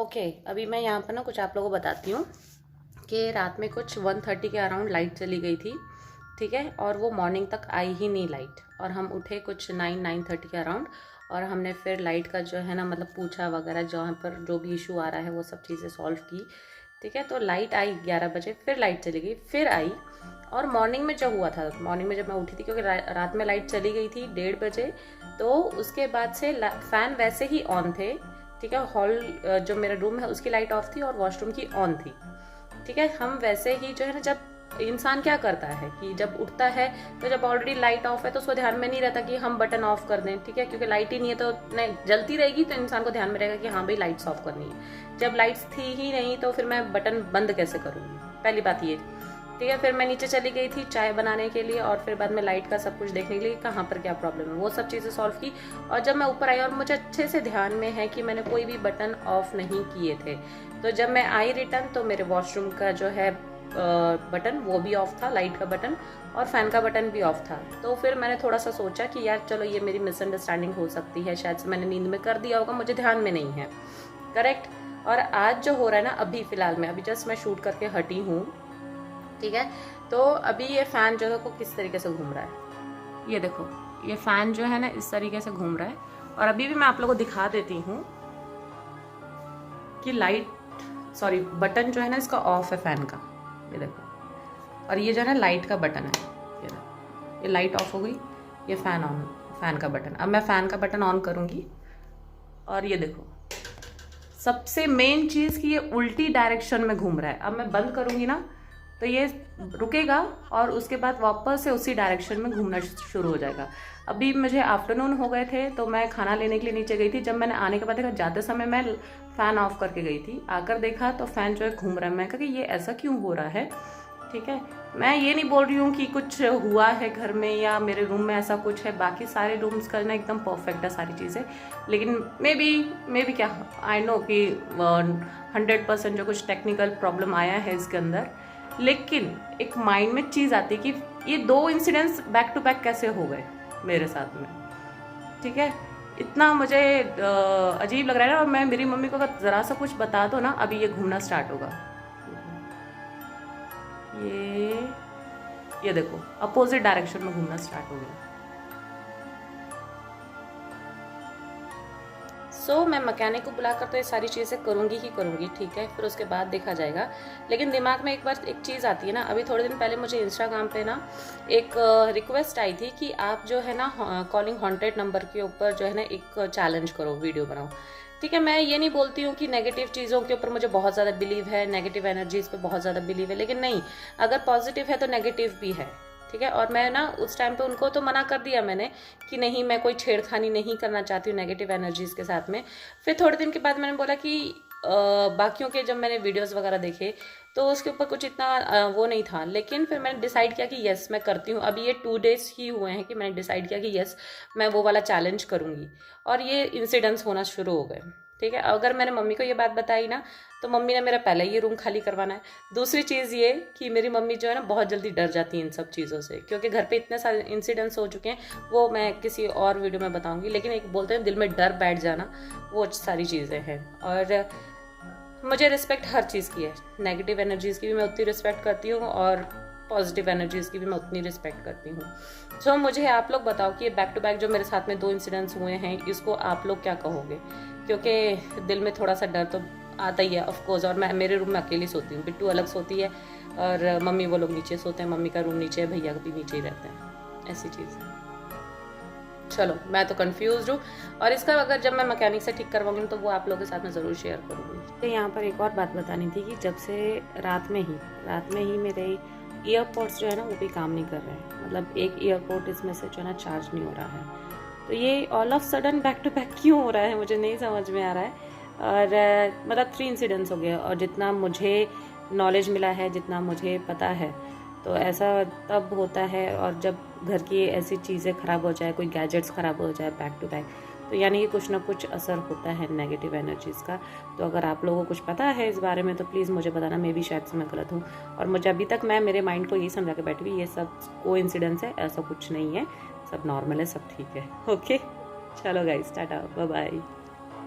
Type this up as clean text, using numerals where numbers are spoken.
Okay, अभी मैं यहाँ पर ना कुछ आप लोगों को बताती हूँ कि रात में कुछ 1:30 के अराउंड लाइट चली गई थी, ठीक है, और वो मॉर्निंग तक आई ही नहीं लाइट। और हम उठे कुछ 9-9:30 के अराउंड, और हमने फिर लाइट का जो है ना मतलब पूछा वगैरह, जहाँ पर जो भी इशू आ रहा है वो सब चीज़ें सॉल्व की, ठीक है। तो लाइट आई 11 बजे, फिर लाइट चली गई, फिर आई। और मॉर्निंग में जो हुआ था, मॉर्निंग में जब मैं उठी थी, क्योंकि रात में लाइट चली गई थी 1:30 बजे, तो उसके बाद से फ़ैन वैसे ही ऑन थे, ठीक है। हॉल जो मेरा रूम है उसकी लाइट ऑफ थी और वॉशरूम की ऑन थी, ठीक है। हम वैसे ही जो है ना, जब इंसान क्या करता है कि जब उठता है तो जब ऑलरेडी लाइट ऑफ है तो उसको ध्यान में नहीं रहता कि हम बटन ऑफ कर दें, ठीक है, क्योंकि लाइट ही नहीं है तो नहीं जलती रहेगी, तो इंसान को ध्यान में रहेगा कि हाँ भाई लाइट्स ऑफ करनी है। जब लाइट्स थी ही नहीं तो फिर मैं बटन बंद कैसे करूँगी, पहली बात ये, ठीक है। फिर मैं नीचे चली गई थी चाय बनाने के लिए, और फिर बाद में लाइट का सब कुछ देखने के लिए कहाँ पर क्या प्रॉब्लम है, वो सब चीज़ें सॉल्व की। और जब मैं ऊपर आई, और मुझे अच्छे से ध्यान में है कि मैंने कोई भी बटन ऑफ नहीं किए थे, तो जब मैं आई रिटर्न तो मेरे वॉशरूम का जो है बटन वो भी ऑफ था, लाइट का बटन, और फैन का बटन भी ऑफ था। तो फिर मैंने थोड़ा सा सोचा कि यार चलो ये मेरी मिसअंडरस्टैंडिंग हो सकती है, शायद से मैंने नींद में कर दिया होगा, मुझे ध्यान में नहीं है, करेक्ट। और आज जो हो रहा है ना, अभी फ़िलहाल में अभी जस्ट मैं शूट करके हटी हूँ, ठीक है। तो अभी ये फ़ैन जो है को किस तरीके से घूम रहा है, ये देखो, ये फ़ैन जो है ना इस तरीके से घूम रहा है। और अभी भी मैं आप लोगों को दिखा देती हूँ कि सॉरी बटन जो है ना इसका ऑफ है फ़ैन का, ये देखो। और ये जो है ना लाइट का बटन है, ये लाइट ऑफ हो गई, ये फ़ैन ऑन, फ़ैन का बटन। अब मैं फ़ैन का बटन ऑन करूँगी और ये देखो, सबसे मेन चीज़ कि ये उल्टी डायरेक्शन में घूम रहा है। अब मैं बंद करूँगी ना तो ये रुकेगा और उसके बाद वापस से उसी डायरेक्शन में घूमना शुरू हो जाएगा। अभी मुझे आफ्टरनून हो गए थे तो मैं खाना लेने के लिए नीचे गई थी। जब मैंने आने के बाद देखा, जाते समय मैं फ़ैन ऑफ करके गई थी, आकर देखा तो फ़ैन जो है घूम रहा है। मैं कहा कि ये ऐसा क्यों हो रहा है, ठीक है। मैं ये नहीं बोल रही हूँ कि कुछ हुआ है घर में या मेरे रूम में ऐसा कुछ है, बाकी सारे रूम्स का ना एकदम परफेक्ट है सारी चीज़ें, लेकिन मे बी क्या आई नो कि 100% जो कुछ टेक्निकल प्रॉब्लम आया है इसके अंदर। लेकिन एक माइंड में चीज़ आती है कि ये 2 इंसिडेंट्स बैक टू बैक कैसे हो गए मेरे साथ में, ठीक है। इतना मुझे अजीब लग रहा है ना। और मैं मेरी मम्मी को अगर ज़रा सा कुछ बता दो ना, अभी ये घूमना स्टार्ट होगा। ये देखो अपोजिट डायरेक्शन में घूमना स्टार्ट हो गया। सो मैं मैकेनिक को बुलाकर तो ये सारी चीज़ें करूँगी ही करूँगी, ठीक है, फिर उसके बाद देखा जाएगा। लेकिन दिमाग में एक बार एक चीज़ आती है ना, अभी थोड़े दिन पहले मुझे इंस्टाग्राम पे ना एक रिक्वेस्ट आई थी कि आप जो है ना कॉलिंग हॉन्टेड नंबर के ऊपर जो है ना एक चैलेंज करो, वीडियो बनाओ, ठीक है। मैं ये नहीं बोलती हूँ कि नेगेटिव चीज़ों के ऊपर मुझे बहुत ज़्यादा बिलीव है, नेगेटिव एनर्जीज़ पे बहुत ज़्यादा बिलीव है, लेकिन नहीं, अगर पॉजिटिव है तो नेगेटिव भी है, ठीक है। और मैं ना उस टाइम पे उनको तो मना कर दिया मैंने कि नहीं, मैं कोई छेड़खानी नहीं करना चाहती हूँ नेगेटिव एनर्जीज़ के साथ में। फिर थोड़े दिन के बाद मैंने बोला कि बाकियों के जब मैंने वीडियोस वगैरह देखे तो उसके ऊपर कुछ इतना वो नहीं था, लेकिन फिर मैंने डिसाइड किया कि यस मैं करती हूँ। अभी ये 2 डेज़ ही हुए हैं कि मैंने डिसाइड किया कि यस मैं वो वाला चैलेंज करूँगी, और ये इंसिडेंट्स होना शुरू हो गए, ठीक है। अगर मैंने मम्मी को ये बात बताई ना तो मम्मी ने मेरा पहले ही रूम खाली करवाना है। दूसरी चीज़ ये कि मेरी मम्मी जो है ना बहुत जल्दी डर जाती है इन सब चीज़ों से, क्योंकि घर पे इतने सारे इंसिडेंट्स हो चुके हैं, वो मैं किसी और वीडियो में बताऊंगी। लेकिन एक बोलते हैं दिल में डर बैठ जाना, वो सारी चीज़ें हैं। और मुझे रिस्पेक्ट हर चीज़ की है, नेगेटिव एनर्जीज़ की भी मैं उतनी रिस्पेक्ट करती हूँ और पॉजिटिव एनर्जीज़ की भी मैं उतनी रिस्पेक्ट करती हूँ। सो मुझे आप लोग बताओ कि ये बैक टू बैक जो मेरे साथ में 2 इंसिडेंट्स हुए हैं, इसको आप लोग क्या कहोगे, क्योंकि दिल में थोड़ा सा डर तो आता ही है ऑफकोर्स। और मैं मेरे रूम में अकेली सोती हूँ, बिट्टू अलग सोती है और मम्मी वो लोग नीचे सोते हैं, मम्मी का रूम नीचे है, भैया भी नीचे ही रहते हैं, ऐसी चीज़ है। चलो मैं तो कंफ्यूज हूँ, और इसका अगर जब मैं मैकेनिक से ठीक करवाऊंगी तो वो आप लोगों के साथ में ज़रूर शेयर करूँगी। तो यहाँ पर एक और बात बतानी थी कि जब से रात में ही मेरे ईयरपोड्स जो है ना वो भी काम नहीं कर रहे हैं, मतलब एक ईयरपोड इसमें से जो है ना चार्ज नहीं हो रहा है। तो ये all of sudden back to back क्यों हो रहा है मुझे नहीं समझ में आ रहा है। और मतलब 3 इंसिडेंट्स हो गए, और जितना मुझे नॉलेज मिला है, जितना मुझे पता है, तो ऐसा तब होता है और जब घर की ऐसी चीज़ें ख़राब हो जाए, कोई गैजेट्स ख़राब हो जाए बैक टू बैक, तो यानी कि कुछ ना कुछ असर होता है नेगेटिव एनर्जीज़ का। तो अगर आप लोगों को कुछ पता है इस बारे में तो प्लीज़ मुझे बताना, मैं भी शायद से मैं गलत हूँ। और मुझे अभी तक मैं मेरे माइंड को यही समझा के बैठी हुई, ये सब कोइंसिडेंस है, ऐसा कुछ नहीं है, सब नॉर्मल है, सब ठीक है। ओके चलो गाइस, टाटा, बाय बाय।